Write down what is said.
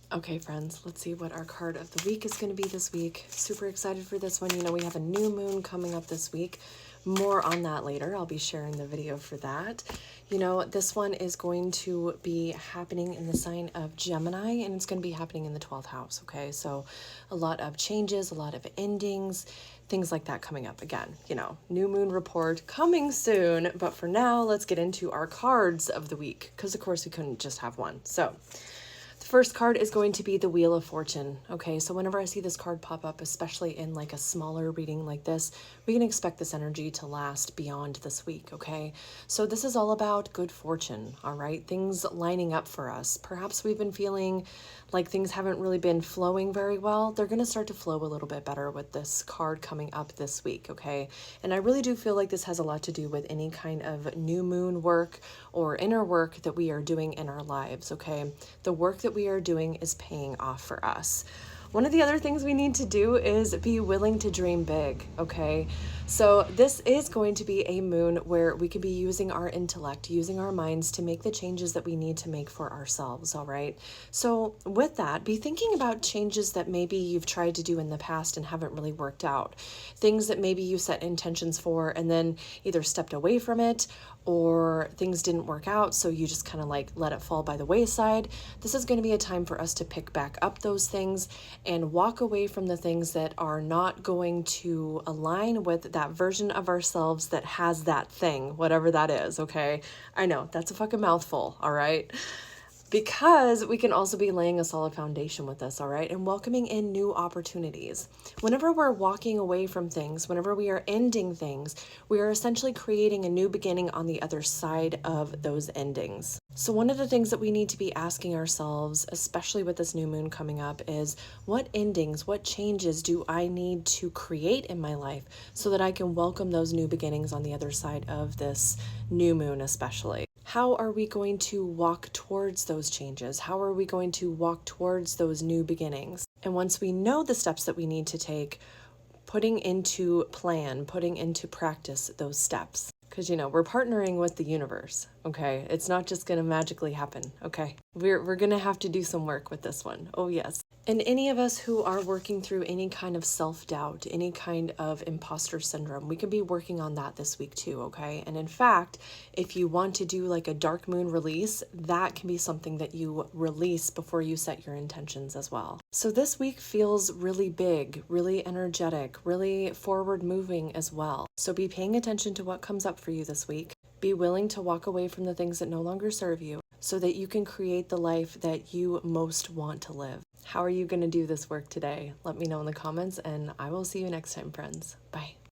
Okay, friends, let's see what our card of the week is going to be this week. Super excited for this one. You know, we have a new moon coming up this week. More on that later. I'll be sharing the video for that. You know, this one is going to be happening in the sign of Gemini, and it's going to be happening in the 12th house, okay? So a lot of changes, a lot of endings, things like that coming up. Again, you know, new moon report coming soon. But for now, let's get into our cards of the week, because of course we couldn't just have one. So the first card is going to be the Wheel of Fortune. Okay, so whenever I see this card pop up, especially in like a smaller reading like this, we can expect this energy to last beyond this week, okay? So this is all about good fortune, all right? Things lining up for us. Perhaps we've been feeling like things haven't really been flowing very well. They're going to start to flow a little bit better with this card coming up this week, okay? And I really do feel like this has a lot to do with any kind of new moon work or inner work that we are doing in our lives, okay? The work that we are doing is paying off for us. One of the other things we need to do is be willing to dream big, okay? So this is going to be a moon where we could be using our intellect, using our minds to make the changes that we need to make for ourselves, all right? So with that, be thinking about changes that maybe you've tried to do in the past and haven't really worked out. Things that maybe you set intentions for and then either stepped away from it or things didn't work out, so you just kind of like let it fall by the wayside. This is going to be a time for us to pick back up those things and walk away from the things that are not going to align with that version of ourselves that has that thing, whatever that is, okay? I know, that's a fucking mouthful, all right? Because we can also be laying a solid foundation with this, all right? And welcoming in new opportunities. Whenever we're walking away from things, whenever we are ending things, we are essentially creating a new beginning on the other side of those endings. So one of the things that we need to be asking ourselves, especially with this new moon coming up, is what endings, what changes do I need to create in my life so that I can welcome those new beginnings on the other side of this new moon especially? How are we going to walk towards those changes? How are we going to walk towards those new beginnings? And once we know the steps that we need to take, putting into plan, putting into practice those steps. Because, you know, we're partnering with the universe, okay? It's not just going to magically happen, okay? We're going to have to do some work with this one. Oh, yes. And any of us who are working through any kind of self-doubt, any kind of imposter syndrome, we could be working on that this week too, okay? And in fact, if you want to do like a dark moon release, that can be something that you release before you set your intentions as well. So this week feels really big, really energetic, really forward moving as well. So be paying attention to what comes up for you this week. Be willing to walk away from the things that no longer serve you so that you can create the life that you most want to live. How are you going to do this work today? Let me know in the comments, and I will see you next time, friends. Bye.